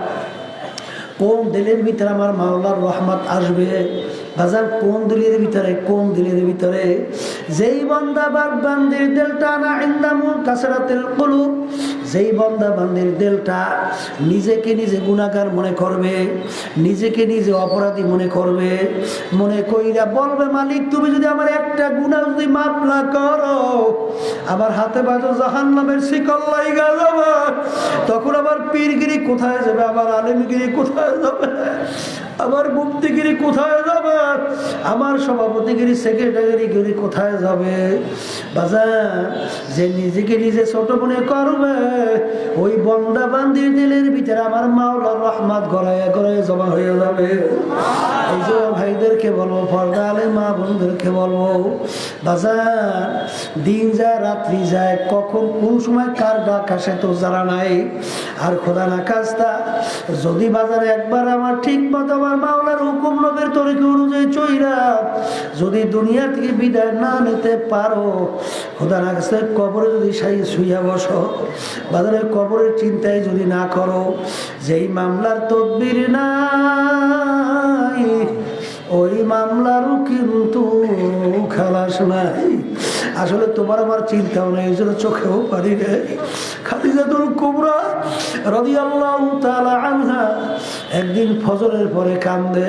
কোন দিলের ভিতরে আমার মাওলার রহমত আসবে? বাজার কোন দিলের ভিতরে? কোন দিলের ভিতরে? যেই বান্দা বান্দির দিলটা না ইনদামু কাসরাতুল কুলুব, যেই বান্দা বান্দির দিলটা নিজেকে নিজে গুনাহগার মনে করবে, নিজেকে নিজে অপরাধী মনে করবে, মনে কইরা বলবে, মালিক তুমি যদি আমার একটা গুনাহ যদি মাফ না করো, আমার হাতে বাজো জাহান্নামের শিকল লাইগা যাবে। তখন আবার পীরগিরি কোথায় যাবে? আবার আলেমগিরি কোথায় যাবে? আমার মুফতিগিরি কোথায় যাবে? আমার সভাপতিগিরি সেক্রেটারিগিরি কোথায় যাবে? বাজার যে নিজেকে নিজে ছোট মনে করবে, ওই বন্দা বান্দির দিলের ভিতরে আমার মাওলার রহমত গড়াইয়া গড়াইয়া জমা হয়ে যাবে। এই যে ভাইদেরকে বলবো, পর্দা আলে মা বোনদেরকে বলবো, বাজার দিন যায় রাত্রি যায়, কখন কোন সময় কার ডাক আসে তো জানা নাই। আর খোদা না খাস্তা যদি বাজারে একবার আমার ঠিক মতো আমার মাওলার হুকুম নবের তরিকা অনুযায়ী চইরা যদি দুনিয়া থেকে বিদায় না নিতে পারো, খোদা না খাস্তা কবরে যদি শুইয়া বসো, বাজারে কবরের চিন্তায় যদি না করো, যেই মামলার তদবির নাই ওই মামলারও কিন্তু খালাস নাই। আসলে তোমার আমার চিন্তাও নেই, এই জন্য চোখেও পারি রে। খাদিজাতুল কুবরা রাদিয়াল্লাহু তাআলা আনহা একদিন ফজরের পরে কান্দে।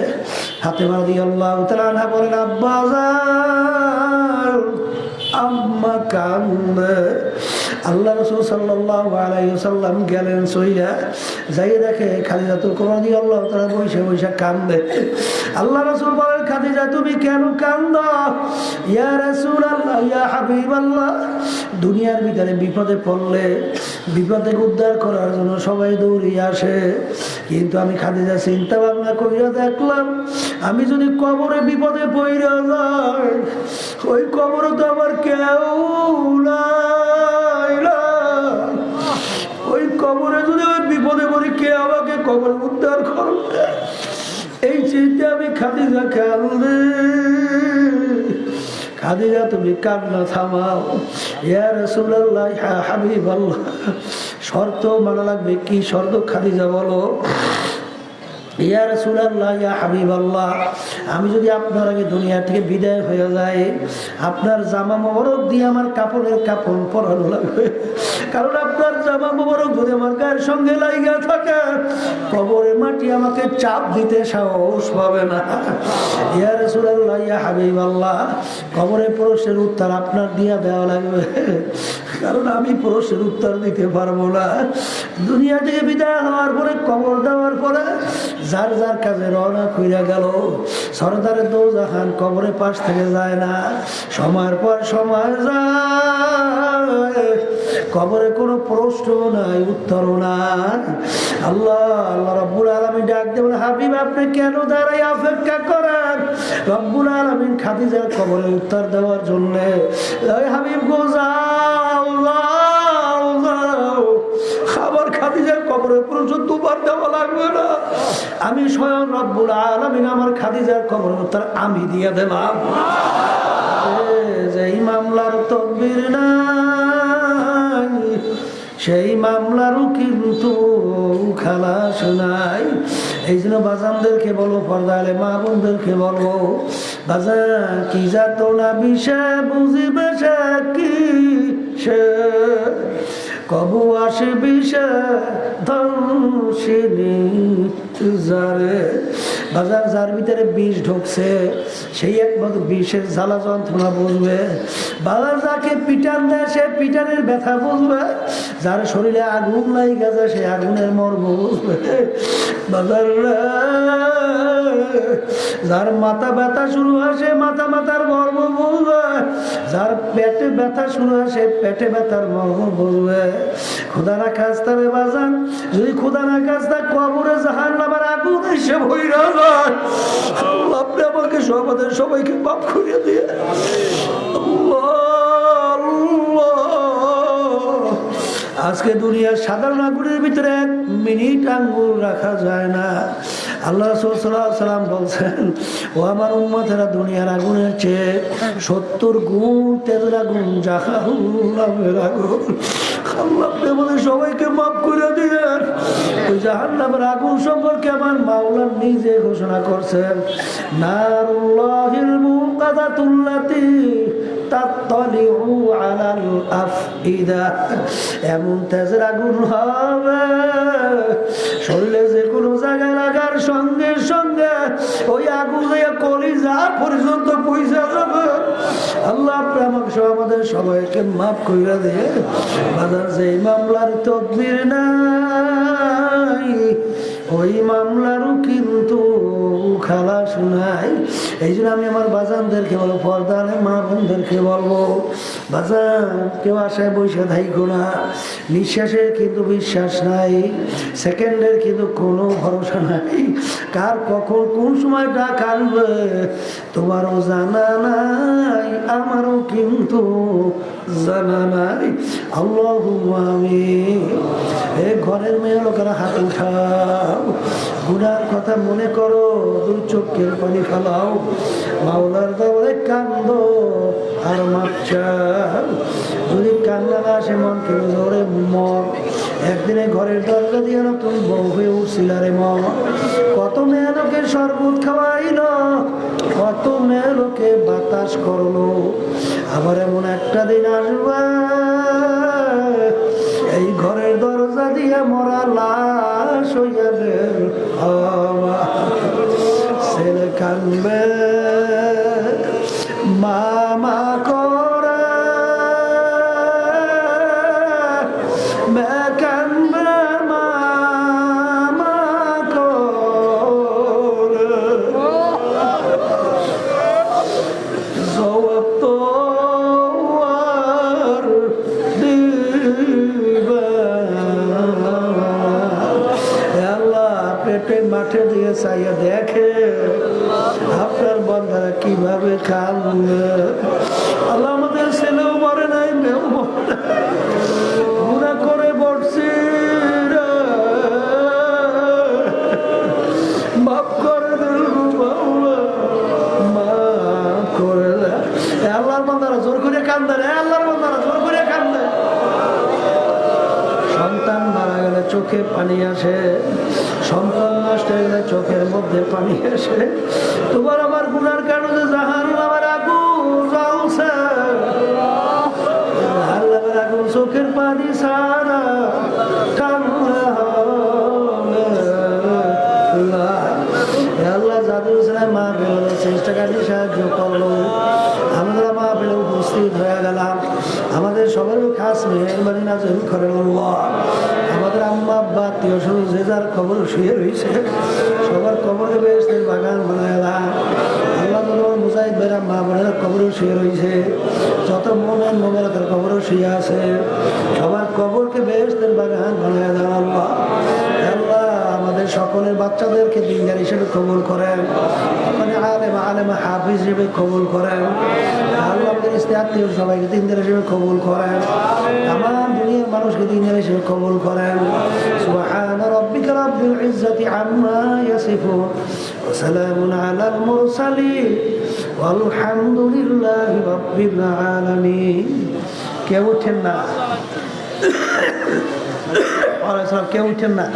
ফাতেমা রাদিয়াল্লাহু তাআলা আনহা বলেন, আব্বা যান, আম্মা কান্দে। আল্লাহ রাসূল সাল্লাল্লাহু আলাইহি ওয়াসাল্লাম গেলেন সইয়া, যাই দেখে খাদিজাতুল কুবরা রাদিয়াল্লাহু তাআলা বসে বসে কান্দে। আল্লাহ রাসূল বলেন, খাদিজা তুমি কেন কান্দো? ইয়া রাসূলুল্লাহ, ইয়া হাবিবাল্লাহ, দুনিয়ার ভিতরে বিপদে পড়লে বিপদে উদ্ধার করার জন্য সবাই দৌড়িয়ে আসে, কিন্তু আমি খাদিজা চিন্তা ভাবনা করিয়া দেখলাম, আমি যদি কবরে বিপদে পড়ে যাই, ওই কবরে তো আমার কেউ নাই। ওই কবরে যদি ওই বিপদে পড়ি, কে আমাকে কবর উদ্ধার করবে? এই চিন্তা আমি খাদিজা কান্দে। খাদিজা তুমি কান্না থামাও। ইয়া রাসূলুল্লাহ, ইয়া হাবিবাল্লাহ, শর্ত মানা লাগবে। কি শর্ত খাদিজা বলো? ইয়া রাসূলুল্লাহ, ইয়া হাবিবাল্লাহ, আমি যদি আপনার আগে দুনিয়া থেকে বিদায় হয়ে যায়, আপনার জামা মোবারক দিয়ে আমার কাপড়ের কাপড় পরানো লাগবে। কারণ আপনার জামা মোবারক যদি আমার গায়ের সঙ্গে লাগিয়া থাকে, কবরের মাটি আমাকে চাপ দিতে সাহস পাবে না। ইয়া রাসূলুল্লাহ, ইয়া হাবিবাল্লাহ, কবরে প্রশ্নের উত্তর আপনার দিয়া দেওয়া লাগবে, কারণ আমি প্রশ্নের উত্তর দিতে পারবো না। দুনিয়া থেকে বিদায় হওয়ার পরে, কবর দেওয়ার পরে যার যার কাজে রওনা কইরা গেল। সরদারে দোজাহান কবরের পাশ থেকে যায় না, সময়ের পর সময় যায়, কবরে কোনো প্রশ্ন নাই, উত্তরও নাই। আল্লাহ রাব্বুল আলামিন ডাক দিয়ে বলে, হাবিব আপনি কেন দাঁড়াই অপেক্ষা করেন? রব্বুল আলামিন খাদিজার কবরে উত্তর দেওয়ার জন্য, হাবিব গো যাও যাও যাও, আবার খাদিজার কবরে প্রশ্ন দুবার দেওয়া লাগবে না, আমি স্বয়ং রব্বুল আলামিন আমার খাদিজার কবরের উত্তর আমি দিয়ে দিলাম। যেই মামলার তদবির নাই, সেই মামলারও কিন্তু খালাস নাই। এই জন্য বাজানদেরকে বলো, পর্দা আলে মা বোনদেরকে বলবো, বাজান কি যাত না বিষয় বুঝিবে সে কি সে, কবু আসে বিষয় ধ্বংসিনী যারে বাজার যার ভিতরে বিষ ঢুকছে সেই একমাত্র বিষের জ্বালা যন্ত্রণা বুঝবে। বাজার যাকে পিটান দেয় সে পিটানের ব্যথা বুঝবে। যার শরীরে আগুন লাই গেছে সে আগুনের মর্ম বুঝবে। বাজার যার মাথা ব্যথা শুরু হয় সে মাথার মর্ম বুঝবে। যার পেটে ব্যথা শুরু হয় সে পেটে ব্যথার মর্ম বুঝবে। খোদা না খাস্তা রে বাজান, যদি খোদা না খাস্তা কবরে জাহান্নামের আগুন এসে ভইরা যায়, আপনি আমাকে আমাদের সবাইকে মাফ করিয়ে দিয়ে। আজকে দুনিয়ার সাধারণ আগুনের ভিতরে 1 মিনিট আঙ্গুল রাখা যায় না। আল্লাহ রাসূল সাল্লাল্লাহু আলাইহি ওয়াসাল্লাম বলছেন, ও আমার উম্মতেরা, দুনিয়ার আগুনের চেয়ে 70 গুণ তেজের আগুন জাহান্নামের আগুন। আল্লাহ আপনি আমাদের সবাইকে মাফ করে দিয়েন। ওই জাহান্নামের আগুন সম্পর্কে আমার মাওলা নিজে ঘোষণা করছেন, নারুল্লাহিল মুকাদাতুল্লাতী তাত্তালিউ আলাল আফইদা। এমন তেজের আগুন হবে শরীরে যে কোনো জায়গায় লাগার সঙ্গে সঙ্গে ওই আগুন কলিজা পর্যন্ত পৌঁছে যাবে। আল্লাহ আপনি আমাকে আমাদের সবাইকে মাফ করে দিয়ে। বাজার যে মামলার তদবির নাই ওই মামলারও কিন্তু খালাস নাই। এই জন্য আমি আমার বাজানদেরকে বলবো, পর্দানে মা বোনদেরকে বলবো, বাজান কেউ আশায় বসে থাইকো না। নিঃশ্বাসের কিন্তু বিশ্বাস নাই, সেকেন্ডের কিন্তু কোনো ভরসা নাই। কার কখন কোন সময় ডাক আনবে তোমারও জানা নাই, আমারও কিন্তু জানা নাই। আল্লাহুম্মা আমিন। এই ঘরের মেয়ে লোকেরা হাত উঠাও, গুনার কথা মনে করো, 2 চোখের পানি ফেলাও, মাওলার দরবারে কান্দো আর মাপ চাও। যদি কান্না না আসে মন কেন জোরে মন। একদিনে ঘরের দরজা দিয়ে নতুন বউ হয়ে উঠছিল রে মন। কত মেয়ে লোকে শরবত খাওয়াইলো, কত মেয়ে লোকে বাতাস করলো। আবার এমন একটা দিন আসবে এই ঘরের দরজা দিয়ে মরা লাশ হইয়া বের হওয়া। ছেলে কানবে মামা করে, মেয়ে কানবে মামা করে। জবাব তো আর দিবে আল্লাহ। পেটে মাঠে দিয়ে চাইয়া দেখে আপনার বন্ধারা কিভাবে কাঁদবে। আল্লাহ আমাদের ছেলেও মরে নাই, মেয়েও মরে নাই, গুনাহ করে বসছি, মাফ করে দিল বাবা, মাফ করে দেয়। আল্লাহর বন্ধারা জোর করে কান্দে রে, আল্লাহর বন্ধারা জোর করে কান্দে। সন্তান মারা গেলে চোখে পানি আসে, সন্তান নষ্ট হয়ে গেলে চোখের মধ্যে পানি আসে। তোমার আমার গুনার কারণে জাহান্নামের আগুন জ্বলছে, জাহান্নামের আগুন চোখের পানি ছাড়া কান্না হবে। আল্লাহ জাদু মা বেরোলো, চেষ্টা কাটি সাহায্য করলো, আমরা মা বেরো উপস্থিত হয়ে গেলাম। আমাদের সবার খাস মেহরবানি নাযিল করেন আল্লাহ। আমাদের আম্মা আব্বা আত্মীয় স্বজন যে যার কবর শুয়ে রয়েছে সবার কবরে বেহেশতের বাগান বানাইলাম। আল্লাহ তোমার মুজাহিদ ভাইরা মা বোনেরা কবরে শুয়ে রয়েছে, যত মোমেন মোমেরা তার কবরে শুয়ে আছে, সবার কবরকে বেহেশতের বাগান বানাই দাও আল্লাহ। আল্লাহ আমাদের সকলের বাচ্চাদেরকে দিনদার হিসেবে কবুল করেন, ওখানে আলেমা হাফিজ হিসেবে কবুল করেন। আল্লাহ আমাদের আত্মীয় সবাইকে দিনদার হিসেবে কবুল করেন, আমার দুনিয়ার মানুষকে দিনদার হিসেবে কবুল করেন। সুবহান রাব্বিকা রাব্বিল ইজ্জাতি আম্মা ইয়াসিফুন ওয়া সালামুন আলাল মুরসালিন ওয়ালহামদুলিল্লাহি রাব্বিল আলামিন। কেউ উঠেন না, কেউ উঠেন না।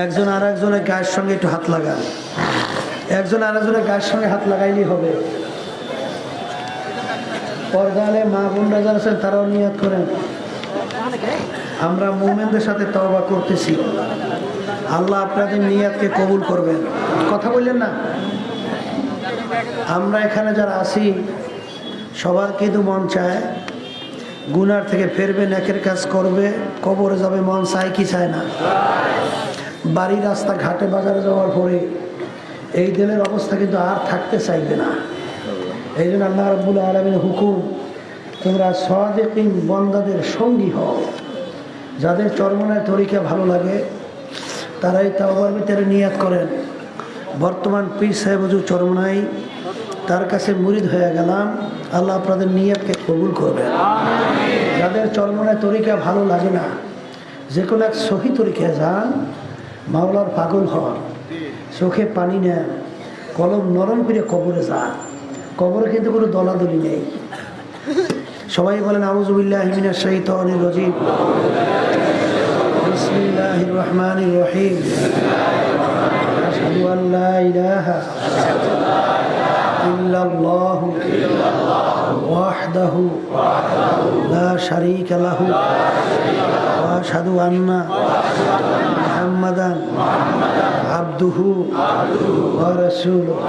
একজন আর একজনের গায়ের সঙ্গে একটু হাত লাগান, একজন আর একজনের গায়ের সঙ্গে হাত লাগাইলেই হবে। পর্দালে মা বোনরা যারা আছেন তারাও নিয়ত করেন। আমরা মুমিনদের সাথে তওবা করতেছি, আল্লাহ আপনাদের নিয়াতকে কবুল করবেন। কথা বললেন না? আমরা এখানে যারা আছি সবার কিন্তু মন চায় গুনার থেকে ফেরবে, নেকের কাজ করবে, কবরে যাবে, মন চায় কি চায় না? বাড়ি, রাস্তা, ঘাটে, বাজারে যাওয়ার পরে এই দিনের অবস্থা কিন্তু আর থাকতে চাইবে না। এই জন্য আল্লাহ রাব্বুল আলামিনের হুকুম, তোমরা সাদিকিন বান্দাদের সঙ্গী হও। যাদের চরমনের তরিকা ভালো লাগে তারাই তাওবার ভিতরে নিয়াত করেন, বর্তমান পীর সাহেব হুজুর চরমনাই, তার কাছে মুরিদ হয়ে গেলাম, আল্লাহ আপনাদের নিয়াতকে কবুল করবেন। যাদের চরমনের তরিকা ভালো লাগে না, যে কোনো এক সহি তরিকায় যান, মাওলার পাগল হন, চোখে পানি নেন, কলম নরম করে কবরে যান। কবরে কিন্তু কোনো দলাদলি নেই। সবাই বলেন আউযু বিল্লাহি মিনাশ শাইতানির রাজিম, বিসমিল্লাহির রহমানির রহিম, আশহাদু আল লা ইলাহা ইল্লাল্লাহু ওয়াহদাহু লা শারীকা লাহু ওয়া আশহাদু আন্না মুহাম্মাদান আবদুহু ওয়া রাসূলুহু।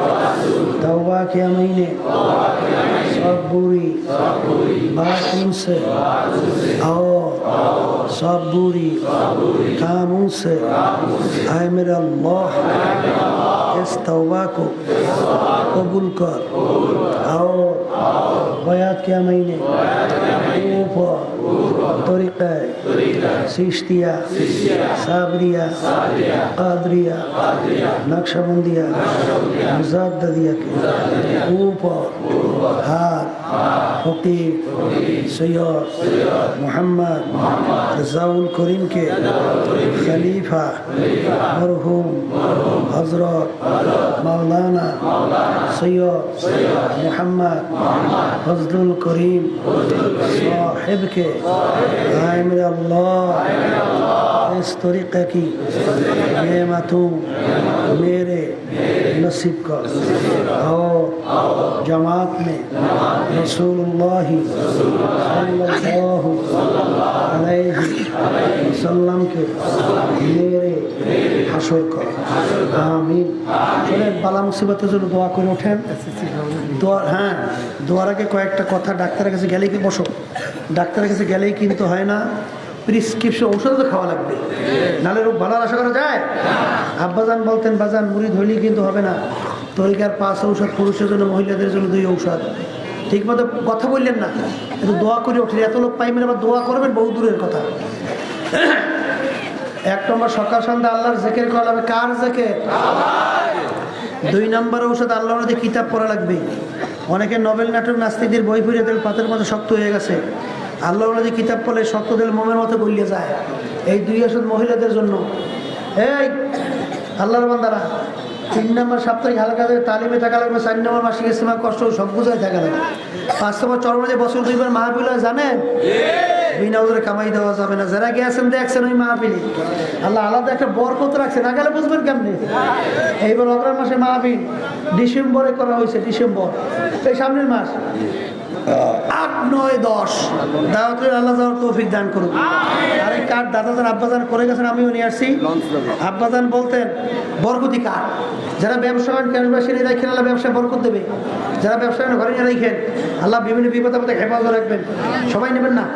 तौबा के महीने सब बुरी बातों से और सब बुरी कामों से आए मेरे अल्लाह इस तौबा को कबूल कर। और बयात के महीने ऊपर तरीक़ा सिश्तिया, साबरिया, कादरिया, नक्शबंदिया, मुज़द्दिया के ऊपर हाथ फकीर सैयद मोहम्मद रज़ाउल करीम के खलीफा मरहूम हज़रत मौलाना सैयद मोहम्मद फज़लुल करीम साहिब के आए मेरे अल्लाह इस तरीक़े की नेमतों मेरे नसीब कर। और जमात में रसूलुल्लाह सल्लल्लाहु अलैहि वसल्लम के मेरे হাসর কর, আমিন। চলেন বালা মুসিবতের জন্য দোয়া করে ওঠেন। দোয়া, হ্যাঁ, দোয়ার আগে কয়েকটা কথা। ডাক্তারের কাছে গেলেই কি বসো, ডাক্তারের কাছে গেলেই কিন্তু হয় না, প্রিসক্রিপশন ঔষধ তো খাওয়া লাগবে, নাহলে রোগ ভালো আশা করা যায়? আব্বাজান বলতেন, বাজান মুরিদ হইলেই কিন্তু হবে না, তরিকার 5 ঔষধ, পুরুষের জন্য, মহিলাদের জন্য 2 ঔষধ। ঠিক মতো কথা বললেন না, একটু দোয়া করে ওঠেন। এত লোক পাইবেন, আবার দোয়া করবেন, বহু দূরের কথা। 1 নম্বর সকাল সন্ধ্যা আল্লাহর জিকির করা লাগবে। কার জিকির? 2 নম্বর ঔষধ আল্লাহর মধ্যে কিতাব পড়া লাগবে। অনেকে নভেল, নাটক, নাস্তিকদের বই পড়ে দিল, পাতের মতো শক্ত হয়ে গেছে। আল্লাহর মধ্যে কিতাব পড়লে শক্ত দিল মোমের মতো গলিয়ে যায়। এই 2 ওষুধ মহিলাদের জন্য। এই আল্লাহর বান্দারা, 3 নম্বর সাপ্তাহিক হালকা তালিমে থাকা লাগবে। 4 নম্বর মাসিক ইস্তেমা, কষ্ট সব বুঝায় থাকা লাগবে। 5 নম্বর চরমনায় বছর 2 বার মাহফিল হয়, জানেন? বিনা উজরে কামাই দেওয়া যাবে না। যারা গেছেন দেখছেন ওই মাহফিলে, আল্লাহ আলাদা একটা বরকত রাখছে, না গেলে বুঝবেন কেমনি। এইবার অগ্রহায়ণ মাসে মাহফিল ডিসেম্বরে করা হয়েছে, ডিসেম্বর, এই সামনের মাস 8, 9, 10 দাওয়াত করে আল্লাহ যাওয়ার তৌফিক দান করুন। আর এই কার্ড দাদাজান আব্বাজান করে গেছেন, আমিও নিয়ে আসছি। আব্বাজান বলতেন বরকতি কার্ড, যারা ব্যবসা করেন ক্যাশবাসী নিয়ে রাখেন, আল্লাহ ব্যবসায় বরকত দেবে। যারা ব্যবসা করেন ঘরে নিয়ে রাখেন, আল্লাহ বিভিন্ন বিপদ আপদে হেফাজত রাখবেন। সবাই নেবেন না।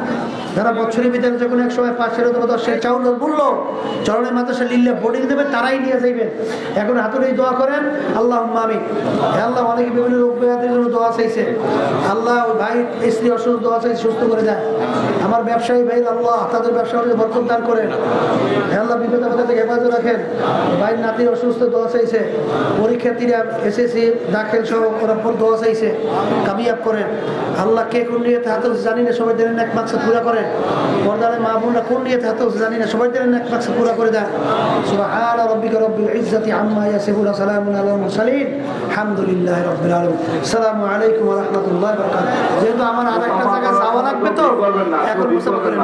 যারা বছরের ভিতরে যখন এক সময় 5 অথবা 10 চাউল বললো চরণের মাদ্রাসা লিল্লে বোর্ডিং দেবে, তারাই নিয়ে যাইবেন। এখন হাতুড়ি দোয়া করেন, আল্লাহ আমিন। আল্লাহ অনেকে বিভিন্ন রোগ ব্যাধির জন্য দোয়া চাইছে, আল্লাহ ওই ভাই স্ত্রী অসুস্থ, দোয়া চাইছে সুস্থ করে দেয়। আমার ব্যবসায়ী ভাই, আল্লাহ তাদের ব্যবসা বরকত দান করেন। আল্লাহ বিপদ আপদ থেকে হেফাজত রাখেন। ভাই নাতির অসুস্থ, দোয়া চাইছে। পরীক্ষার্থীরা এসএসসি দাখিল সহ ওরা দোয়া চাইছে, কামিয়াব করেন। আল্লাহ কে কোন নিয়ে হাতে জানি না, সবাই দেন এক মাকসাদ পুরা করেন। পর্দারে মা বোনরা কোন নিয়ে হাতে জানি না, সবাই দেন এক মাকসাদ পুরা করে দেন। সুবহানা রাব্বিকা রাব্বিল ইজ্জাতি আম্মা ইয়াসিফুন, সালামুন আলাল মুরসালিন, আলহামদুলিল্লাহি রাব্বিল আলামিন। আসসালামু আলাইকুম ওয়া রাহমাতুল্লাহি ওয়া বারাকাতুহু। যেহেতু আমার আরেকটা জায়গা যাওয়া লাগবে, তো এখন মুসাফা করেন।